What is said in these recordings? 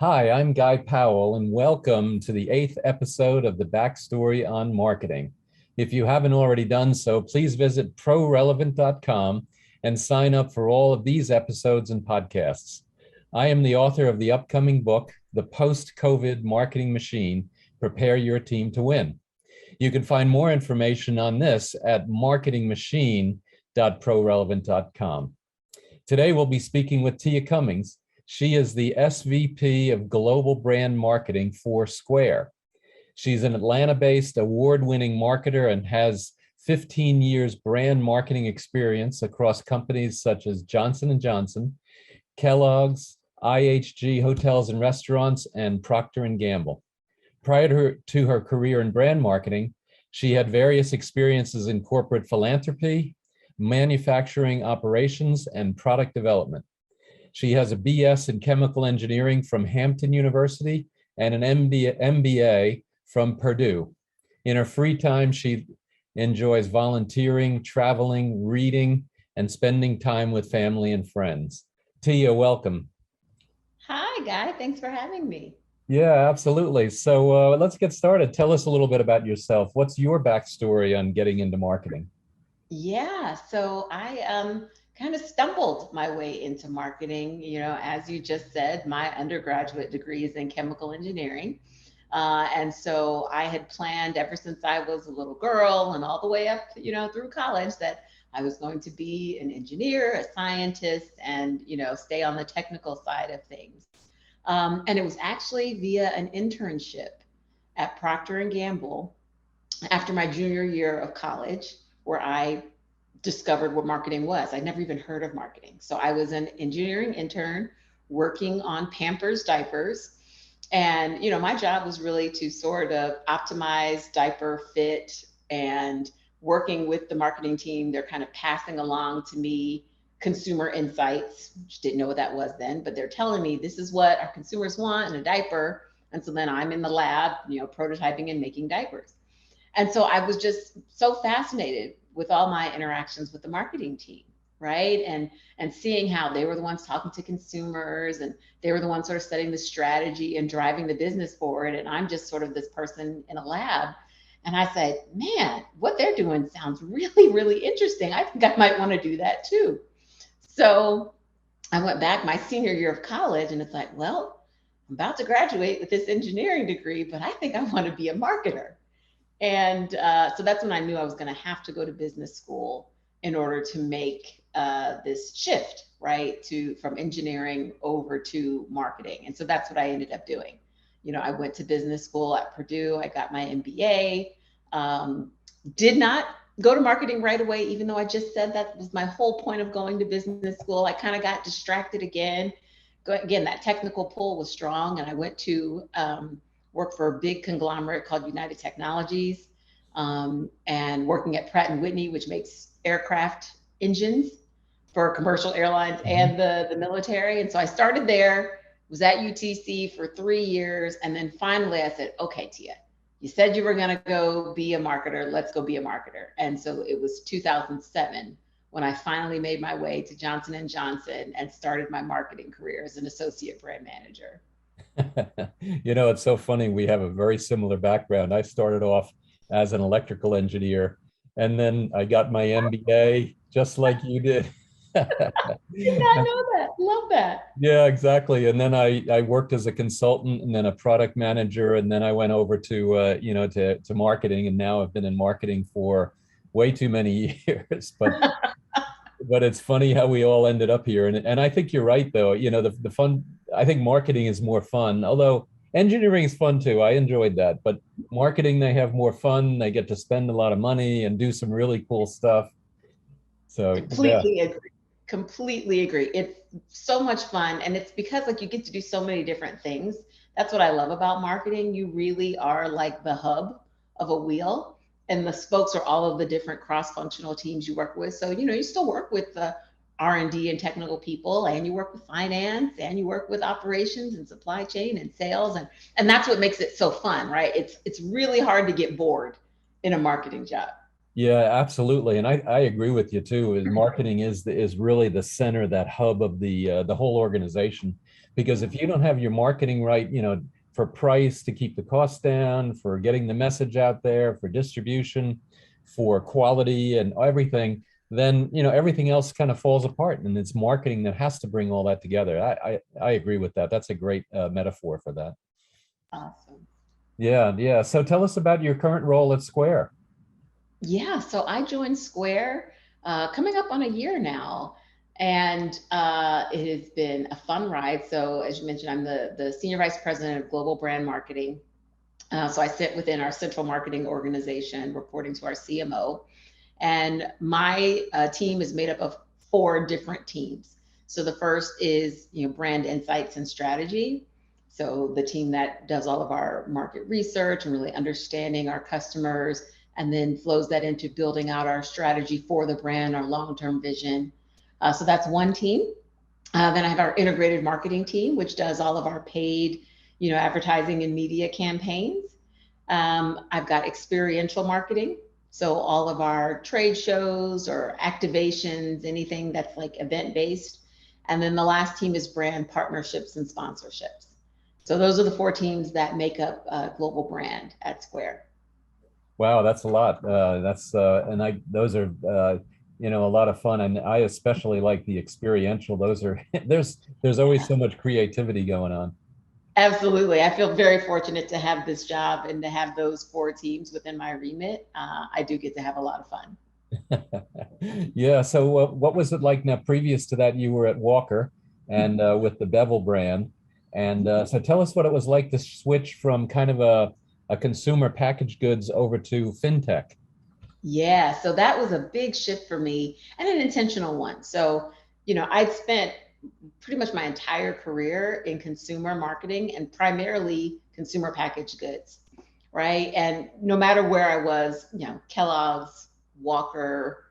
Hi, I'm Guy Powell, and welcome to the eighth episode of the Backstory on Marketing. If you haven't already done so, please visit ProRelevant.com and sign up for all of these episodes and podcasts. I am the author of the upcoming book, The Post-COVID Marketing Machine, Prepare Your Team to Win. You can find more information on this at marketingmachine.prorelevant.com. Today, we'll be speaking with Tia Cummings. She is the SVP of Global Brand Marketing for Square. She's an Atlanta-based award-winning marketer and has 15 years brand marketing experience across companies such as Johnson & Johnson, Kellogg's, IHG Hotels and Restaurants, and Procter & Gamble. Prior to her career in brand marketing, she had various experiences in corporate philanthropy, manufacturing operations, and product development. She has a BS in chemical engineering from Hampton University and an MBA from Purdue. In her free time, she enjoys volunteering, traveling, reading, and spending time with family and friends. Tia, welcome. Hi, Guy. Thanks for having me. Yeah, absolutely. So let's get started. Tell us a little bit about yourself. What's your backstory on getting into marketing? I kind of stumbled my way into marketing. As you just said, my undergraduate degree is in chemical engineering. And so I had planned ever since I was a little girl and all the way up, through college that I was going to be an engineer, a scientist, and, stay on the technical side of things. And it was actually via an internship at Procter and Gamble after my junior year of college, where I discovered what marketing was. I'd never even heard of marketing. So I was an engineering intern working on Pampers diapers. And, my job was really to sort of optimize diaper fit and working with the marketing team. They're kind of passing along to me consumer insights, which didn't know what that was then, but they're telling me this is what our consumers want in a diaper. And so then I'm in the lab, prototyping and making diapers. And so I was just so fascinated with all my interactions with the marketing team, right? And seeing how they were the ones talking to consumers and they were the ones sort of setting the strategy and driving the business forward. And I'm just sort of this person in a lab. And I said, man, what they're doing sounds really, really interesting. I think I might want to do that too. So I went back my senior year of college and it's like, well, I'm about to graduate with this engineering degree, but I think I want to be a marketer. And so that's when I knew I was going to have to go to business school in order to make this shift, right, to from engineering over to marketing. And so that's what I ended up doing. I went to business school at Purdue. I got my MBA. Did not go to marketing right away, even though I just said that was my whole point of going to business school. I kind of got distracted again. Again, that technical pull was strong, and I went to worked for a big conglomerate called United Technologies, and working at Pratt and Whitney, which makes aircraft engines for commercial airlines and the military. And so I started there, was at UTC for 3 years. And then finally I said, okay, Tia, you said you were going to go be a marketer. Let's go be a marketer. And so it was 2007 when I finally made my way to Johnson & Johnson and started my marketing career as an associate brand manager. It's so funny. We have a very similar background. I started off as an electrical engineer, and then I got my MBA just like you did. Did not know that. Love that. Yeah, exactly. And then I worked as a consultant and then a product manager. And then I went over to marketing. And now I've been in marketing for way too many years. But it's funny how we all ended up here. And I think you're right, though. The fun, I think marketing is more fun, although engineering is fun too. I enjoyed that. But marketing, they have more fun. They get to spend a lot of money and do some really cool stuff. So, yeah. Completely agree. Completely agree. It's so much fun. And it's because like you get to do so many different things. That's what I love about marketing. You really are like the hub of a wheel. And the spokes are all of the different cross-functional teams you work with. So, you still work with the R&D and technical people, and you work with finance, and you work with operations and supply chain and sales. And that's what makes it so fun, right? It's really hard to get bored in a marketing job. Yeah, absolutely, and I agree with you too. Marketing is really the center, that hub of the whole organization. Because if you don't have your marketing right, for price to keep the costs down, for getting the message out there, for distribution, for quality and everything, then everything else kind of falls apart. And it's marketing that has to bring all that together. I agree with that. That's a great metaphor for that. Awesome. Yeah, yeah. So tell us about your current role at Square. Yeah, so I joined Square coming up on a year now, and it has been a fun ride. So as you mentioned, I'm the Senior Vice President of Global Brand Marketing. So I sit within our central marketing organization, reporting to our CMO. And my team is made up of four different teams. So the first is, brand insights and strategy. So the team that does all of our market research and really understanding our customers, and then flows that into building out our strategy for the brand, our long-term vision. So that's one team. Then I have our integrated marketing team, which does all of our paid, advertising and media campaigns. I've got experiential marketing. So all of our trade shows or activations, anything that's like event based. And then the last team is brand partnerships and sponsorships. So those are the four teams that make up global brand at Square. Wow, that's a lot. Those are a lot of fun, and I especially like the experiential. Those are there's always so much creativity going on. Absolutely. I feel very fortunate to have this job and to have those four teams within my remit. I do get to have a lot of fun. Yeah. So what was it like now? Previous to that, you were at Walker and with the Bevel brand, and so tell us what it was like to switch from kind of a consumer packaged goods over to fintech. Yeah, so that was a big shift for me and an intentional one. So, I'd spent pretty much my entire career in consumer marketing and primarily consumer packaged goods, right? And no matter where I was, Kellogg's, Walker,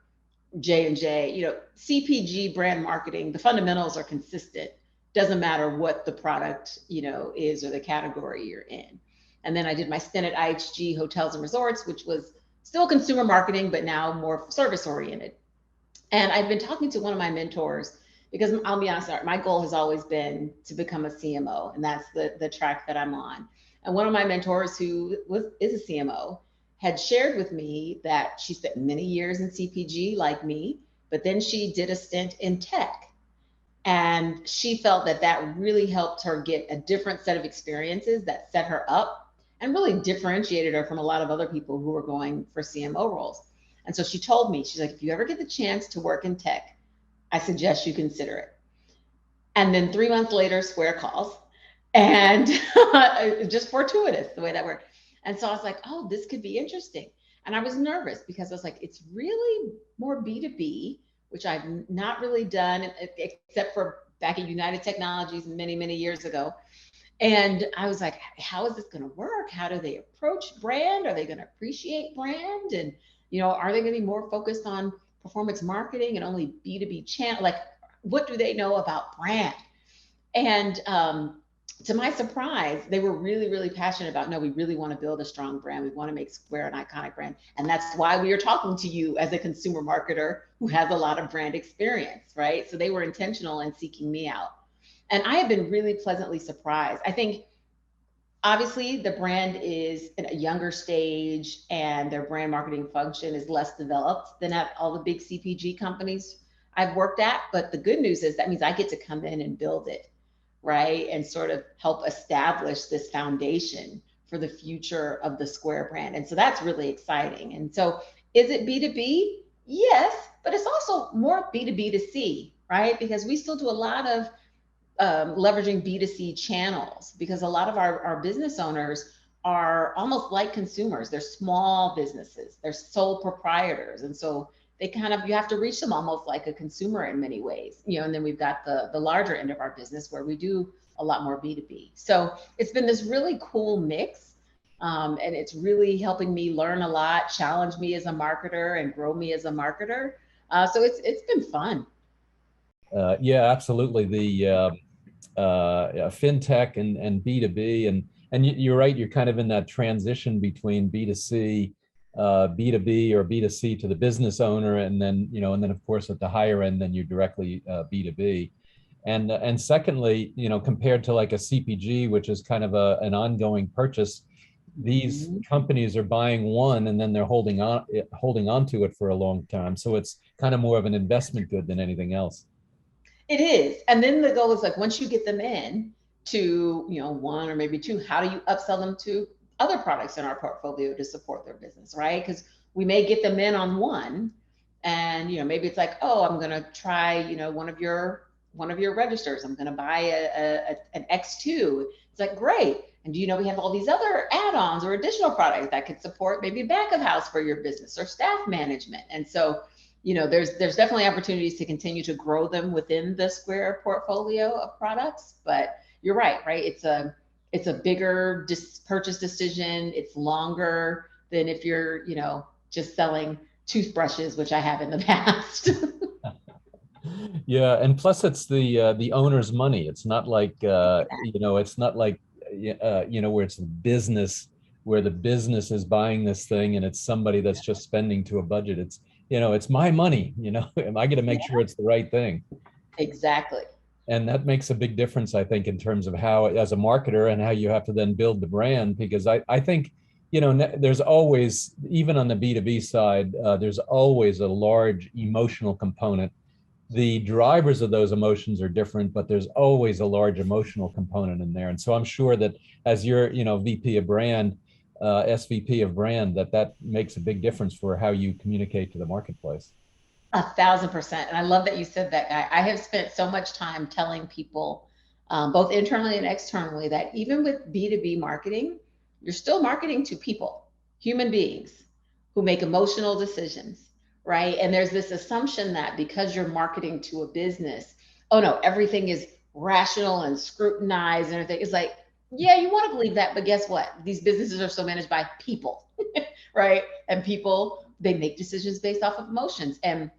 J&J, CPG brand marketing, the fundamentals are consistent. Doesn't matter what the product, is or the category you're in. And then I did my stint at IHG Hotels and Resorts, which was still consumer marketing, but now more service oriented. And I've been talking to one of my mentors because I'll be honest, my goal has always been to become a CMO, and that's the track that I'm on. And one of my mentors, who is a CMO, had shared with me that she spent many years in CPG like me, but then she did a stint in tech. And she felt that that really helped her get a different set of experiences that set her up and really differentiated her from a lot of other people who were going for CMO roles. And so she told me, she's like, if you ever get the chance to work in tech, I suggest you consider it. And then 3 months later, Square calls, and just fortuitous the way that worked. And so I was like, oh, this could be interesting. And I was nervous because I was like, it's really more B2B, which I've not really done except for back at United Technologies many, many years ago. And I was like, how is this going to work? How do they approach brand? Are they going to appreciate brand? And, are they going to be more focused on performance marketing and only B2B channel? Like, what do they know about brand? And to my surprise, they were really, really passionate about, no, we really want to build a strong brand. We want to make Square an iconic brand. And that's why we are talking to you as a consumer marketer who has a lot of brand experience, right? So they were intentional in seeking me out. And I have been really pleasantly surprised. I think obviously the brand is in a younger stage and their brand marketing function is less developed than at all the big CPG companies I've worked at. But the good news is that means I get to come in and build it, right? And sort of help establish this foundation for the future of the Square brand. And so that's really exciting. And so is it B2B? Yes, but it's also more B2B to C, right? Because we still do a lot of leveraging B2C channels, because a lot of our business owners are almost like consumers. They're small businesses, they're sole proprietors. And so they kind of, you have to reach them almost like a consumer in many ways, and then we've got the larger end of our business where we do a lot more B2B. So it's been this really cool mix. And it's really helping me learn a lot, challenge me as a marketer and grow me as a marketer. So it's been fun. Yeah, absolutely. Fintech and B2B, and you're right. You're kind of in that transition between B2C, B2B, or B2C to the business owner, and then of course at the higher end, then you're directly B2B. And secondly, compared to like a CPG, which is kind of an ongoing purchase, these Mhm. companies are buying one and then they're holding on to it for a long time. So it's kind of more of an investment good than anything else. It is. And then the goal is like, once you get them in to, one or maybe two, how do you upsell them to other products in our portfolio to support their business, right? Because we may get them in on one and, maybe it's like, oh, I'm going to try, one of your registers. I'm going to buy an X2. It's like, great. And we have all these other add-ons or additional products that could support maybe back of house for your business or staff management. And so there's definitely opportunities to continue to grow them within the Square portfolio of products. But you're right? It's a bigger purchase decision. It's longer than if you're just selling toothbrushes, which I have in the past. Yeah, and plus it's the owner's money. It's not like it's not like where it's a business, where the business is buying this thing and it's somebody that's just spending to a budget. It's my money. Am I going to make Yeah, sure it's the right thing? exactly. And that makes a big difference, I think, in terms of how, as a marketer, and how you have to then build the brand. Because I think, there's always, even on the B2B side, there's always a large emotional component. The drivers of those emotions are different, but there's always a large emotional component in there. And so I'm sure that as you're, VP of brand, SVP of brand, that makes a big difference for how you communicate to the marketplace. 1,000%. And I love that you said that, Guy. I have spent so much time telling people, both internally and externally, that even with B2B marketing, you're still marketing to people, human beings who make emotional decisions, right? And there's this assumption that because you're marketing to a business, oh no, everything is rational and scrutinized and everything. It's like, yeah, you want to believe that, but guess what? These businesses are still managed by people, right? And people, they make decisions based off of emotions. And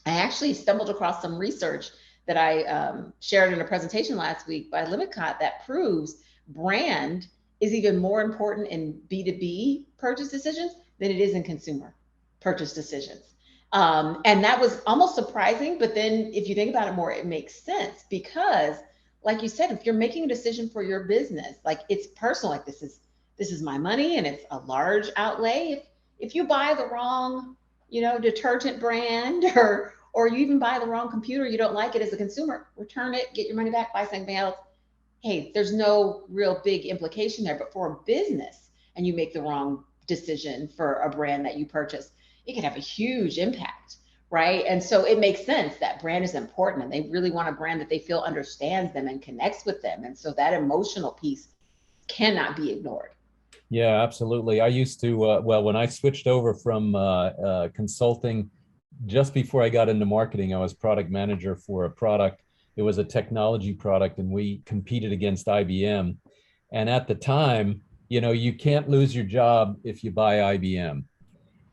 I actually stumbled across some research that I shared in a presentation last week by Lippincott that proves brand is even more important in B2B purchase decisions than it is in consumer purchase decisions. And that was almost surprising, but then if you think about it more, it makes sense because, like you said, if you're making a decision for your business, like it's personal, like this is my money and it's a large outlay. If you buy the wrong detergent brand or you even buy the wrong computer, you don't like it as a consumer, return it, get your money back, buy something else. Hey, there's no real big implication there. But for a business and you make the wrong decision for a brand that you purchase, it can have a huge impact, right? And so it makes sense that brand is important and they really want a brand that they feel understands them and connects with them. And so that emotional piece cannot be ignored. Yeah, absolutely. I used to, when I switched over from consulting, just before I got into marketing, I was product manager for a product. It was a technology product, and we competed against IBM. And at the time, you can't lose your job if you buy IBM.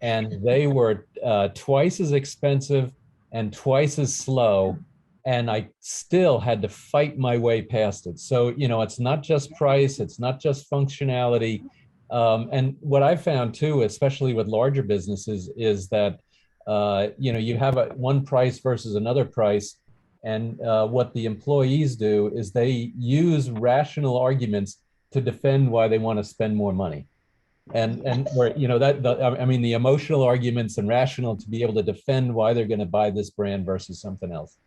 And they were twice as expensive and twice as slow. And I still had to fight my way past it. So, it's not just price, it's not just functionality. And what I found too, especially with larger businesses, is that you have one price versus another price. And what the employees do is they use rational arguments to defend why they want to spend more money. And where, I mean, the emotional arguments and rational to be able to defend why they're going to buy this brand versus something else.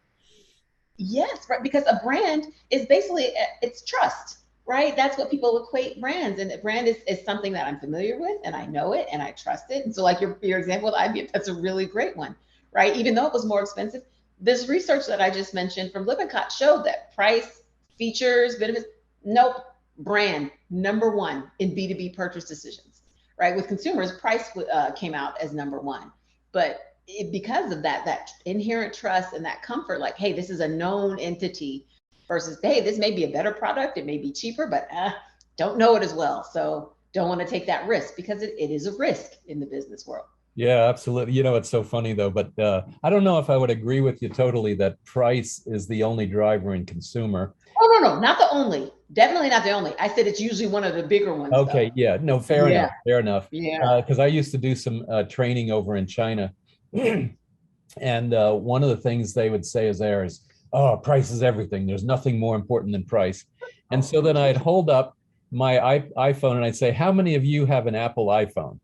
Yes, right. Because a brand is basically it's trust, right? That's what people equate brands. And a brand is something that I'm familiar with and I know it and I trust it. And so like your example with IBM, that's a really great one, right? Even though it was more expensive, this research that I just mentioned from Lippincott showed that price, features, benefits, nope, brand number one in B2B purchase decisions, right? With consumers, price came out as number one. But because of that inherent trust and that comfort, like, hey, this is a known entity versus, hey, this may be a better product, it may be cheaper, but don't know it as well. So don't want to take that risk because it is a risk in the business world. Yeah, absolutely. It's so funny though, but I don't know if I would agree with you totally that price is the only driver in consumer. Oh, no, not the only, definitely not the only. I said it's usually one of the bigger ones though. Okay, yeah, no, fair Yeah, enough, fair enough. yeah. Because I used to do some training over in China, and one of the things they would say is oh, price is everything. There's nothing more important than price. And so then I'd hold up my iPhone and I'd say, how many of you have an Apple iPhone?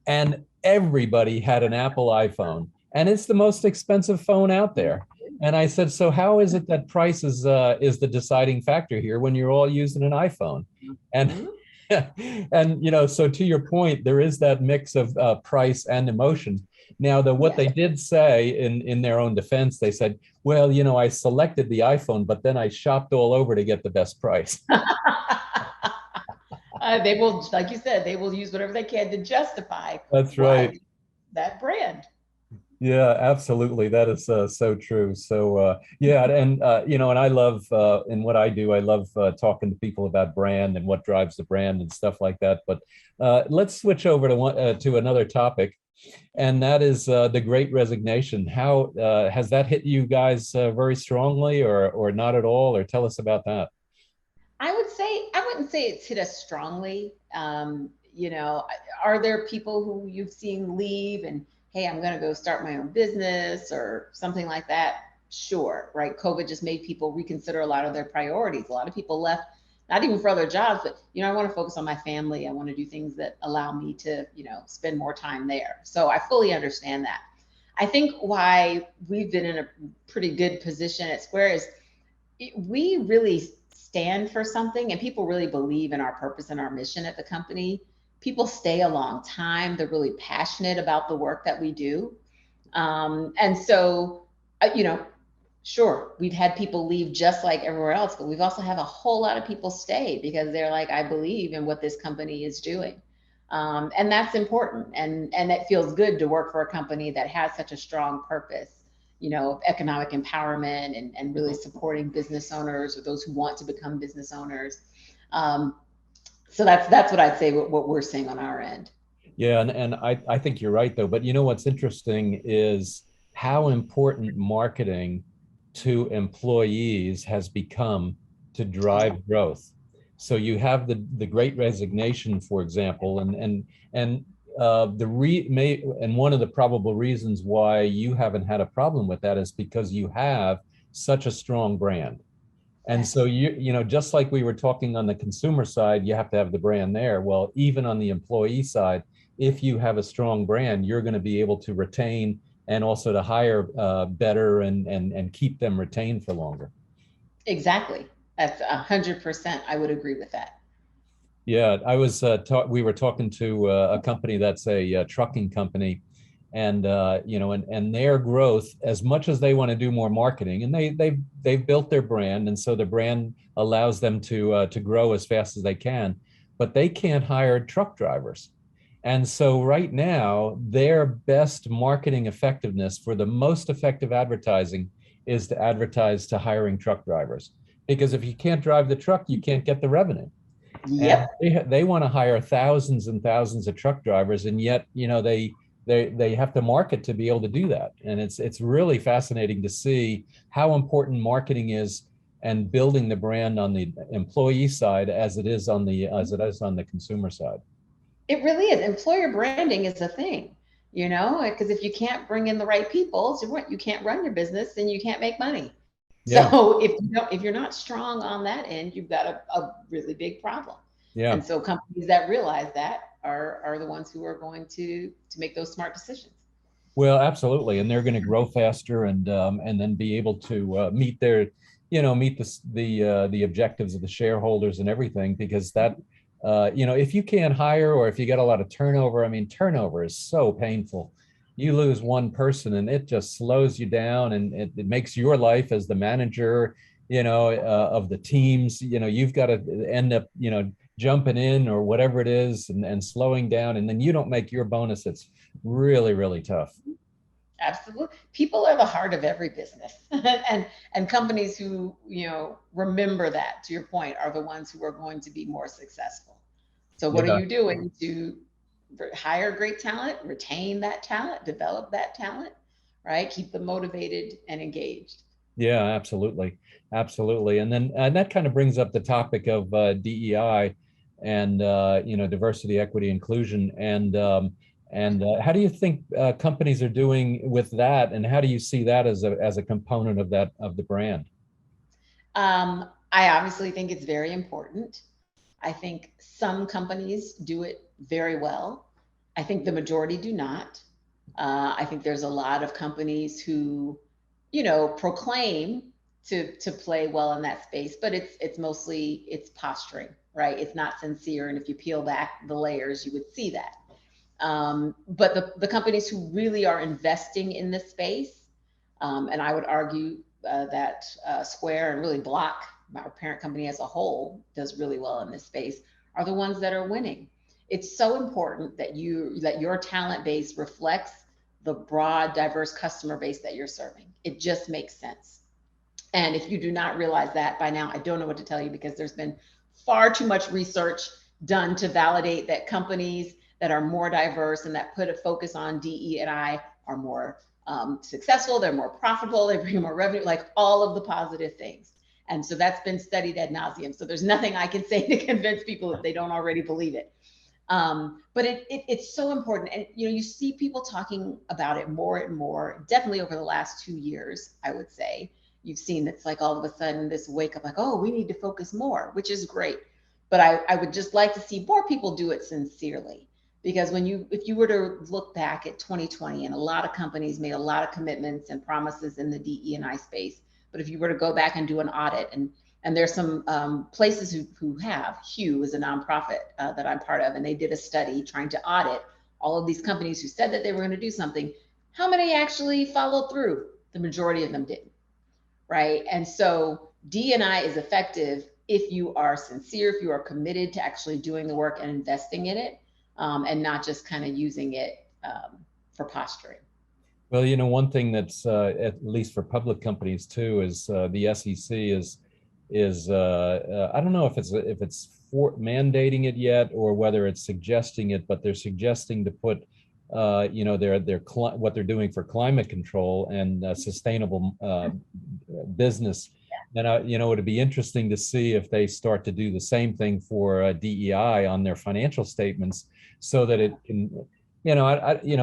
And everybody had an Apple iPhone, and it's the most expensive phone out there. And I said, so how is it that price is the deciding factor here when you're all using an iPhone? And Mhm. and so to your point, there is that mix of price and emotion. Now, what Yes. they did say in their own defense, they said, well, I selected the iPhone, but then I shopped all over to get the best price. They will, like you said, they will use whatever they can to justify That's why right. that brand. Yeah, absolutely. That is so true. So yeah, and and I love in what I do, I love talking to people about brand and what drives the brand and stuff like that. But let's switch over to another topic, and that is the Great Resignation. How has that hit you guys very strongly, or not at all? Or tell us about that. I wouldn't say it's hit us strongly. Are there people who you've seen leave and, hey, I'm going to go start my own business or something like that? Sure, right? COVID just made people reconsider a lot of their priorities. A lot of people left, not even for other jobs, but, I want to focus on my family. I want to do things that allow me to, spend more time there. So I fully understand that. I think why we've been in a pretty good position at Square is we really stand for something and people really believe in our purpose and our mission at the company. People stay a long time. They're really passionate about the work that we do. And so, sure, we've had people leave just like everywhere else, but we've also had a whole lot of people stay because they're like, I believe in what this company is doing. And that's important. And it feels good to work for a company that has such a strong purpose, of economic empowerment and really supporting business owners or those who want to become business owners. Um, so that's what I'd say what we're seeing on our end. Yeah, and I think you're right though. But what's interesting is how important marketing to employees has become to Yeah, drive growth. So you have the Great Resignation, for example, and the re may and one of the probable reasons why you haven't had a problem with that is because you have such a strong brand. And so yes. just like we were talking on the consumer side, you have to have the brand there. Well, even on the employee side, if you have a strong brand, you're going to be able to retain and also to hire better and keep them retained for longer. Exactly. That's 100%. I would agree with that. Yeah, we were talking to a company that's a trucking company, and and their growth, as much as they want to do more marketing, and they've built their brand, and so the brand allows them to grow as fast as they can, but they can't hire truck drivers. And so right now, their best marketing effectiveness for the most effective advertising is to advertise to hiring truck drivers. Because if you can't drive the truck, you can't get the revenue. And Yep. they want to hire thousands and thousands of truck drivers, and yet they have to market to be able to do that. And it's really fascinating to see how important marketing is and building the brand on the employee side as it is on the consumer side. It really is. Employer branding is a thing, because if you can't bring in the right people, so you can't run your business and you can't make money. Yeah, So if you're not strong on that end, you've got a really big problem. yeah. And so companies that realize that are the ones who are going to make those smart decisions. Well, absolutely, and they're going to grow faster and then be able to meet their, meet the objectives of the shareholders and everything because that, if you can't hire or if you get a lot of turnover, I mean, turnover is so painful. You lose one person and it just slows you down and it makes your life as the manager, of the teams, you've got to end up, jumping in or whatever it is and slowing down, and then you don't make your bonus. It's really, really tough. Absolutely. People are the heart of every business. And companies who, remember that, to your point, are the ones who are going to be more successful. So what are Yeah, you doing to hire great talent, retain that talent, develop that talent, right? Keep them motivated and engaged. yeah, absolutely, absolutely. And that kind of brings up the topic of DEI and diversity, equity, inclusion. And And how do you think companies are doing with that? And how do you see that as a component of that, of the brand? I obviously think it's very important. I think some companies do it very well. I think the majority do not. I think there's a lot of companies who, proclaim to play well in that space, but it's mostly it's posturing, right? It's not sincere, and if you peel back the layers, you would see that. But the companies who really are investing in this space, and I would argue that Square and really Block, our parent company as a whole, does really well in this space, are the ones that are winning. It's so important that your talent base reflects the broad, diverse customer base that you're serving. It just makes sense. And if you do not realize that by now, I don't know what to tell you, because there's been far too much research done to validate that companies that are more diverse and that put a focus on DE&I are more successful, they're more profitable, they bring more revenue, like all of the positive things. And so that's been studied ad nauseum. So there's nothing I can say to convince people if they don't already believe it. But it's so important. And you see people talking about it more and more, definitely over the last 2 years, I would say. You've seen it's like all of a sudden this wake up, like, oh, we need to focus more, which is great. But I would just like to see more people do it sincerely. Because if you were to look back at 2020, and a lot of companies made a lot of commitments and promises in the DE&I space, but if you were to go back and do an audit, and there's some places who have, Hugh is a nonprofit that I'm part of, and they did a study trying to audit all of these companies who said that they were going to do something. How many actually followed through? The majority of them didn't, right? And so D&I is effective if you are sincere, if you are committed to actually doing the work and investing in it, and not just kind of using it for posturing. Well, one thing that's at least for public companies too is the SEC is I don't know if it's for mandating it yet or whether it's suggesting it, but they're suggesting to put their what they're doing for climate control and sustainable business. And it'd be interesting to see if they start to do the same thing for DEI on their financial statements, so that it can,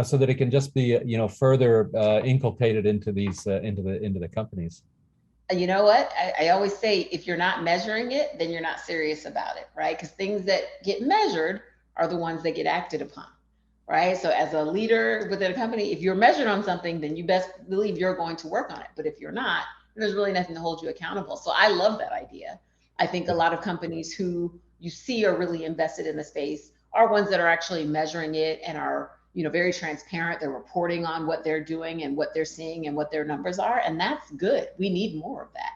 so that it can just be, further inculcated into these into the companies. You know what? I always say, if you're not measuring it, then you're not serious about it, right? Because things that get measured are the ones that get acted upon, right? So as a leader within a company, if you're measured on something, then you best believe you're going to work on it. But if you're not, there's really nothing to hold you accountable. So I love that idea. I think a lot of companies who you see are really invested in the space are ones that are actually measuring it and are, very transparent. They're reporting on what they're doing and what they're seeing and what their numbers are. And that's good. We need more of that.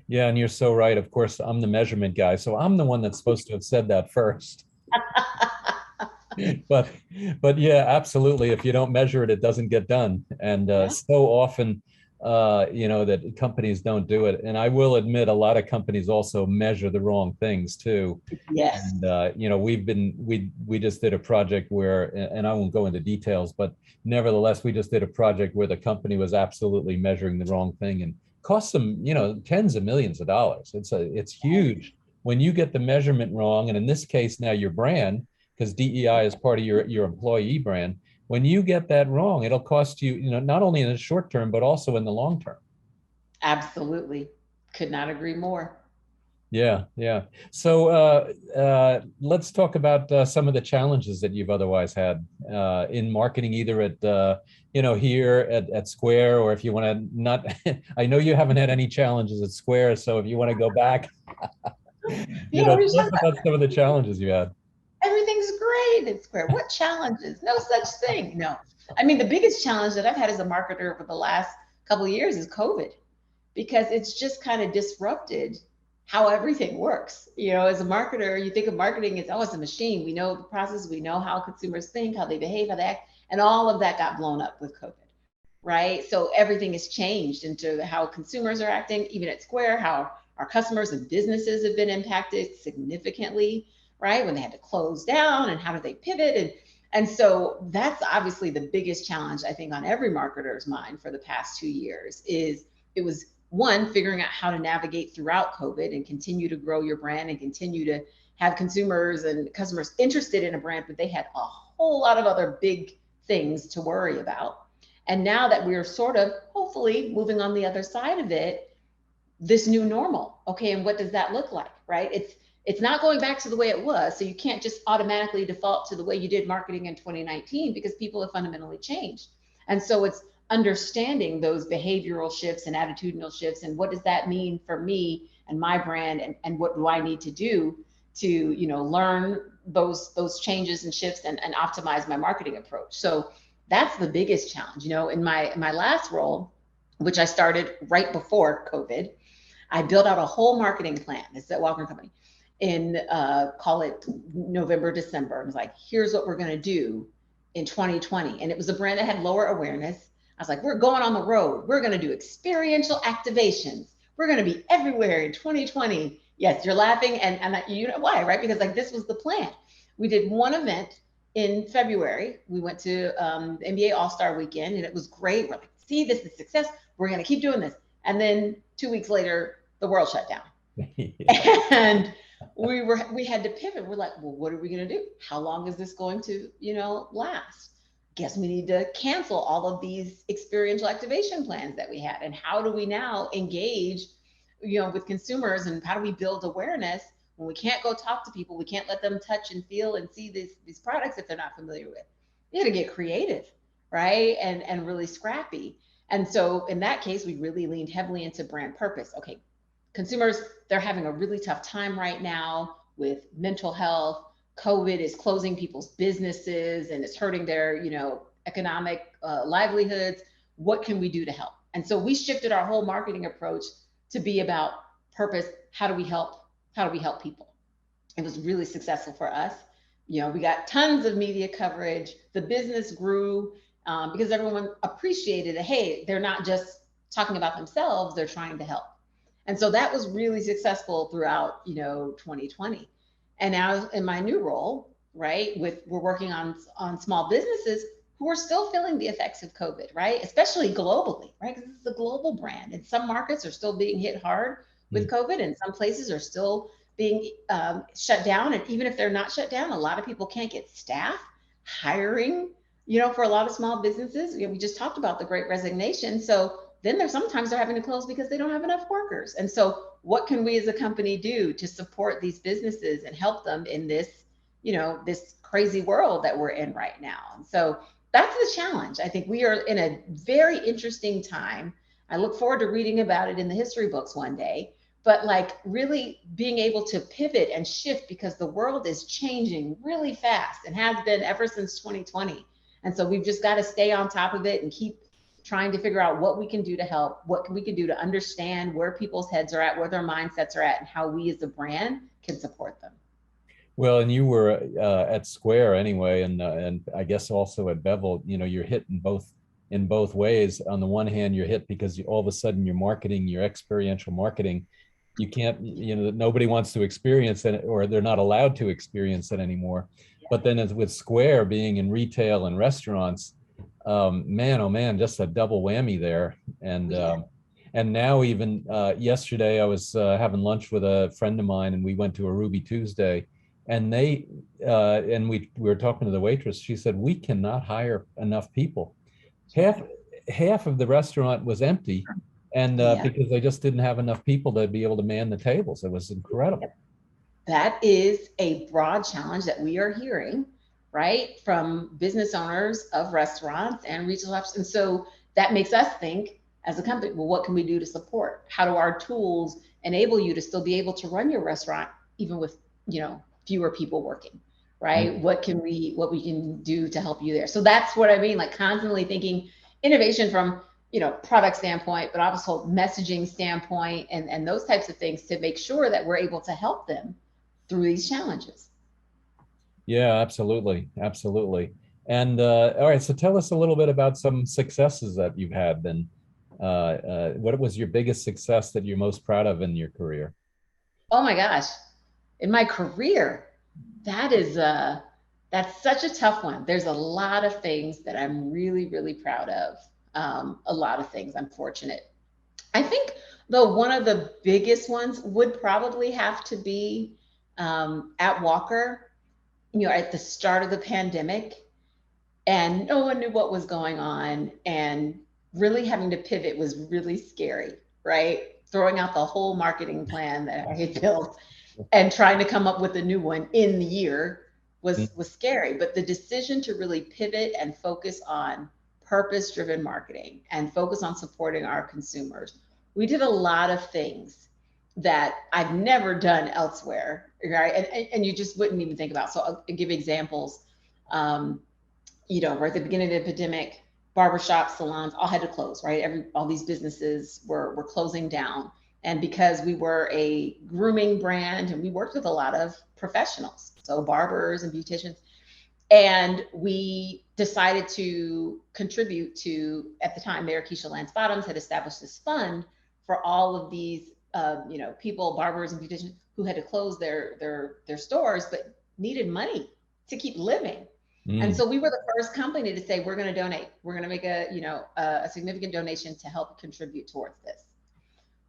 Yeah, and you're so right. Of course, I'm the measurement guy, so I'm the one that's supposed to have said that first. but yeah, absolutely. If you don't measure it, it doesn't get done. And so often, that companies don't do it. And I will admit, a lot of companies also measure the wrong things too. Yes. And we just did a project where, and I won't go into details, but nevertheless, we just did a project where the company was absolutely measuring the wrong thing and cost them, tens of millions of dollars. It's huge when you get the measurement wrong. And in this case, now your brand, because DEI is part of your employee brand. When you get that wrong, it'll cost you, not only in the short term, but also in the long term. Absolutely. Could not agree more. Yeah, yeah. So let's talk about some of the challenges that you've otherwise had in marketing, either at, here at Square, or if you want to not, I know you haven't had any challenges at Square. So if you want to go back, tell us about some of the challenges you had. Everything's great at Square. What challenges? No such thing. No. I mean, the biggest challenge that I've had as a marketer for the last couple of years is COVID, because it's just kind of disrupted how everything works. As a marketer, you think of marketing as, oh, it's a machine. We know the process. We know how consumers think, how they behave, how they act. And all of that got blown up with COVID, right? So everything has changed into how consumers are acting, even at Square, how our customers and businesses have been impacted significantly, right? When they had to close down, and how do they pivot? And so that's obviously the biggest challenge, I think, on every marketer's mind for the past 2 years. Is it was one, figuring out how to navigate throughout COVID and continue to grow your brand and continue to have consumers and customers interested in a brand, but they had a whole lot of other big things to worry about. And now that we're sort of hopefully moving on the other side of it, this new normal. Okay, and what does that look like, right? It's not going back to the way it was. So you can't just automatically default to the way you did marketing in 2019 because people have fundamentally changed. And so it's understanding those behavioral shifts and attitudinal shifts and what does that mean for me and my brand and what do I need to do to, learn those changes and shifts and optimize my marketing approach. So that's the biggest challenge. In my last role, which I started right before COVID, I built out a whole marketing plan. It's at Walker Company in call it November, December. It was like, here's what we're going to do in 2020. And it was a brand that had lower awareness. I was like, we're going on the road. We're going to do experiential activations. We're going to be everywhere in 2020. Yes, you're laughing. And you know why, right? Because like this was the plan. We did one event in February. We went to the NBA All-Star Weekend and it was great. We're like, see, this is success. We're going to keep doing this. And then 2 weeks later, the world shut down. And we had to pivot. We're like, well, what are we going to do? How long is this going to, last? Guess we need to cancel all of these experiential activation plans that we had. And how do we now engage, with consumers, and how do we build awareness when we can't go talk to people? We can't let them touch and feel and see these products if they're not familiar with. You got to get creative, right? And really scrappy. And so in that case, we really leaned heavily into brand purpose. Okay, consumers, they're having a really tough time right now with mental health. COVID is closing people's businesses and it's hurting their, economic livelihoods. What can we do to help? And so we shifted our whole marketing approach to be about purpose. How do we help? How do we help people? It was really successful for us. We got tons of media coverage. The business grew because everyone appreciated it. Hey, they're not just talking about themselves, they're trying to help. And so that was really successful throughout, 2020. And now in my new role, right, we're working on small businesses who are still feeling the effects of COVID, right? Especially globally, right? Because this is a global brand. And some markets are still being hit hard with COVID, and some places are still being shut down. And even if they're not shut down, a lot of people can't get staff. Hiring, for a lot of small businesses, we just talked about the Great Resignation. So then sometimes they're having to close because they don't have enough workers. And so what can we as a company do to support these businesses and help them in this, this crazy world that we're in right now? And so that's the challenge. I think we are in a very interesting time. I look forward to reading about it in the history books one day, but like really being able to pivot and shift because the world is changing really fast and has been ever since 2020. And so we've just got to stay on top of it and keep trying to figure out what we can do to help, what we can do to understand where people's heads are at, where their mindsets are at, and how we as a brand can support them. Well, and you were at Square anyway, and I guess also at Bevel. You're hit in both ways. On the one hand, you're hit because all of a sudden your marketing, your experiential marketing, you can't, nobody wants to experience it, or they're not allowed to experience it anymore. Yeah. But then as with Square being in retail and restaurants, man, oh man, just a double whammy there. And and now even yesterday I was having lunch with a friend of mine, and we went to a Ruby Tuesday, and we were talking to the waitress. She said, we cannot hire enough people. Half of the restaurant was empty, and because they just didn't have enough people to be able to man the tables. It was incredible. That is a broad challenge that we are hearing, right, from business owners of restaurants and retail shops. And so that makes us think as a company, well, what can we do to support? How do our tools enable you to still be able to run your restaurant even with, fewer people working, right? Mm-hmm. What we can do to help you there. So that's what I mean, like constantly thinking innovation from, product standpoint, but also messaging standpoint and those types of things to make sure that we're able to help them through these challenges. Yeah, absolutely. Absolutely. And all right, so tell us a little bit about some successes that you've had then. What was your biggest success that you're most proud of in your career? Oh my gosh. In my career, that's such a tough one. There's a lot of things that I'm really, really proud of. A lot of things. I'm fortunate. I think though one of the biggest ones would probably have to be at Walker, at the start of the pandemic, and no one knew what was going on. And really having to pivot was really scary, right? Throwing out the whole marketing plan that I had built and trying to come up with a new one in the year was scary. But the decision to really pivot and focus on purpose driven marketing and focus on supporting our consumers, we did a lot of things that I've never done elsewhere, right? And you just wouldn't even think about. So I'll give examples. Um, right at the beginning of the pandemic, barbershops, salons all had to close, right? All these businesses were closing down. And because we were a grooming brand and we worked with a lot of professionals, so barbers and beauticians, and we decided to contribute to, at the time, Mayor Keisha Lance Bottoms had established this fund for all of these, people, barbers and beauticians who had to close their stores, but needed money to keep living. And Mm. so we were the first company to say, we're going to donate. We're going to make a significant donation to help contribute towards this.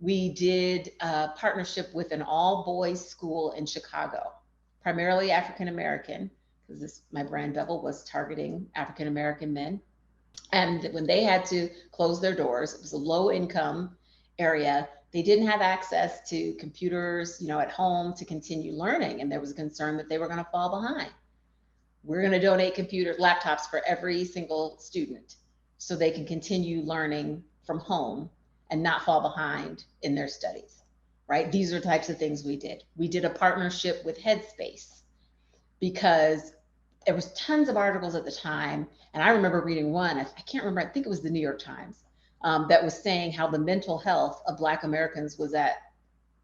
We did a partnership with an all boys school in Chicago, primarily African American, because my brand Bevel was targeting African American men. And when they had to close their doors, it was a low income area. They didn't have access to computers, at home to continue learning. And there was a concern that they were going to fall behind. We're going to donate computers, laptops for every single student so they can continue learning from home and not fall behind in their studies, right? These are types of things we did. We did a partnership with Headspace because there was tons of articles at the time. And I remember reading one, I can't remember, I think it was the New York Times, that was saying how the mental health of Black Americans was at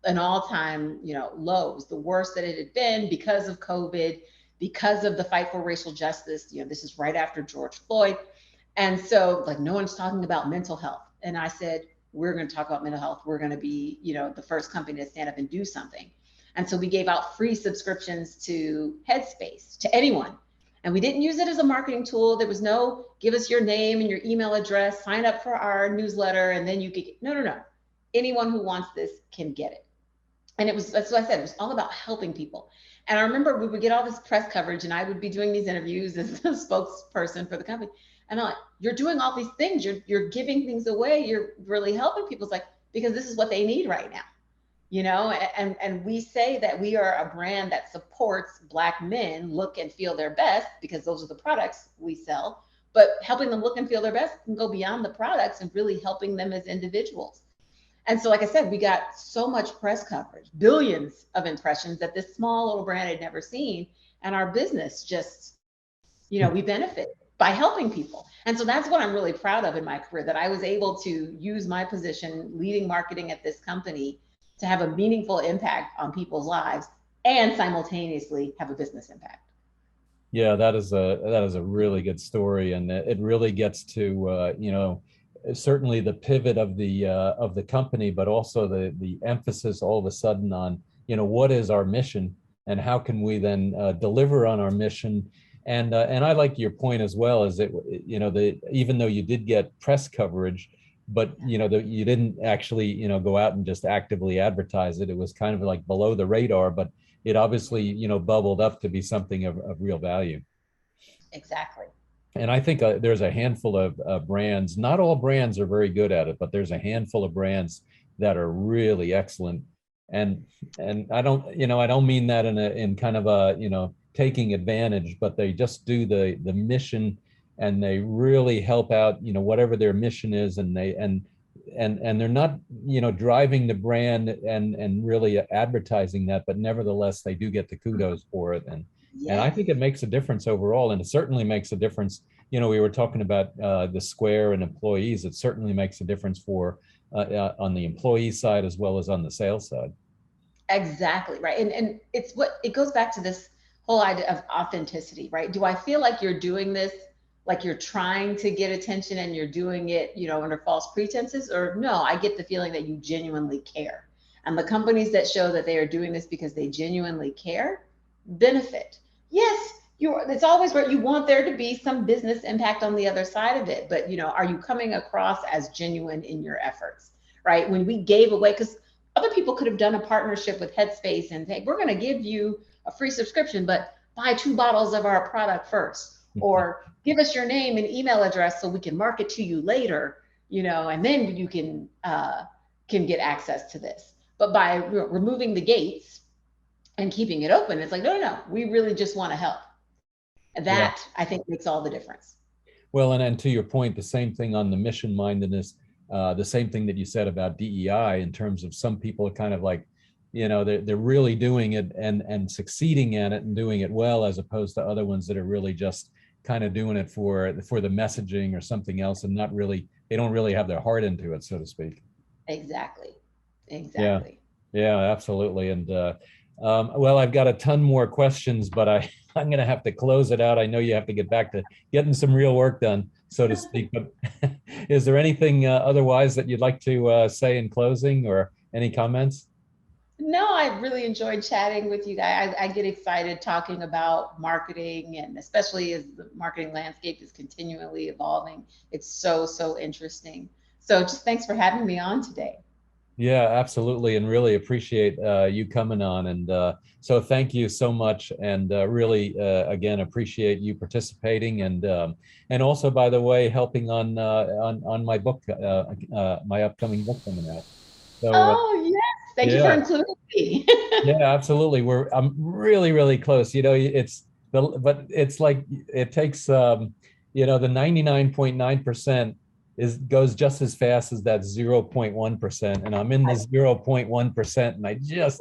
an all-time, lows, the worst that it had been because of COVID, because of the fight for racial justice. This is right after George Floyd. And so like no one's talking about mental health. And I said, we're going to talk about mental health. We're going to be, the first company to stand up and do something. And so we gave out free subscriptions to Headspace to anyone. And we didn't use it as a marketing tool. There was no give us your name and your email address, sign up for our newsletter, and then you could get, no. Anyone who wants this can get it. And that's what I said, it was all about helping people. And I remember we would get all this press coverage and I would be doing these interviews as the spokesperson for the company. And I'm like, you're doing all these things, you're giving things away, you're really helping people. It's like, because this is what they need right now. And we say that we are a brand that supports Black men look and feel their best because those are the products we sell. But helping them look and feel their best can go beyond the products and really helping them as individuals. And so, like I said, we got so much press coverage, billions of impressions that this small little brand had never seen. And our business just, we benefit by helping people. And so that's what I'm really proud of in my career, that I was able to use my position leading marketing at this company to have a meaningful impact on people's lives and simultaneously have a business impact. Yeah, that is a really good story, and it really gets to certainly the pivot of the company, but also the emphasis all of a sudden on what is our mission and how can we then deliver on our mission. And I like your point as well, is that even though you did get press coverage, but you didn't actually go out and just actively advertise it. It was kind of like below the radar, but it obviously bubbled up to be something of real value. Exactly. And I think there's a handful of brands. Not all brands are very good at it, but there's a handful of brands that are really excellent. And I don't mean that in kind of a taking advantage, but they just do the mission, and they really help out whatever their mission is, and they're not driving the brand and really advertising that, but nevertheless they do get the kudos for it. And I Yes. think it makes a difference overall, and it certainly makes a difference. We were talking about the Square and employees. It certainly makes a difference for on the employee side as well as on the sales side. Exactly, right. And it goes back to this whole idea of authenticity, right? Do I feel like you're doing this like you're trying to get attention and you're doing it, under false pretenses? Or no, I get the feeling that you genuinely care. And the companies that show that they are doing this because they genuinely care benefit. Yes, it's always where you want there to be some business impact on the other side of it, but are you coming across as genuine in your efforts, right? When we gave away, because other people could have done a partnership with Headspace and say, we're going to give you a free subscription, but buy 2 bottles of our product first. or give us your name and email address so we can market to you later, and then you can get access to this. But by removing the gates and keeping it open, it's like, no, no, no, we really just want to help. And Yeah. that, I think, makes all the difference. Well, and to your point, the same thing on the mission mindedness, the same thing that you said about DEI in terms of some people are kind of like, they're really doing it and succeeding at it and doing it well, as opposed to other ones that are really just kind of doing it for the messaging or something else, and not really, they don't really have their heart into it, so to speak. Exactly. Yeah. Exactly. Yeah, absolutely. And well, I've got a ton more questions, but I'm going to have to close it out. I know you have to get back to getting some real work done, so to speak. But is there anything otherwise that you'd like to say in closing, or any comments? No, I really enjoyed chatting with you guys. I get excited talking about marketing, and especially as the marketing landscape is continually evolving. It's so, so interesting. So just thanks for having me on today. Yeah, absolutely, and really appreciate you coming on. And so thank you so much, and really again appreciate you participating, and also, by the way, helping on my book, my upcoming book coming out. So Oh, yes. Thank you for yeah, including me. yeah, absolutely. I'm really, really close. But it's like it takes the 99.9% is goes just as fast as that 0.1%. And I'm in the 0.1%, and I just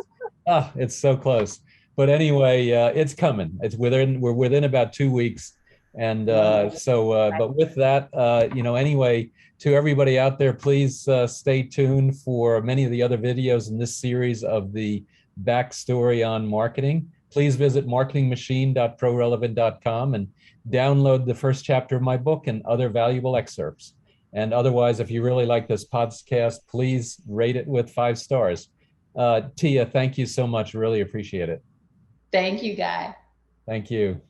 it's so close. But anyway, it's coming. We're within about 2 weeks. And but with that, anyway, to everybody out there, please stay tuned for many of the other videos in this series of the backstory on marketing. Please visit marketingmachine.prorelevant.com and download the first chapter of my book and other valuable excerpts. And otherwise, if you really like this podcast, please rate it with 5 stars. Tia, thank you so much. Really appreciate it. Thank you, Guy. Thank you.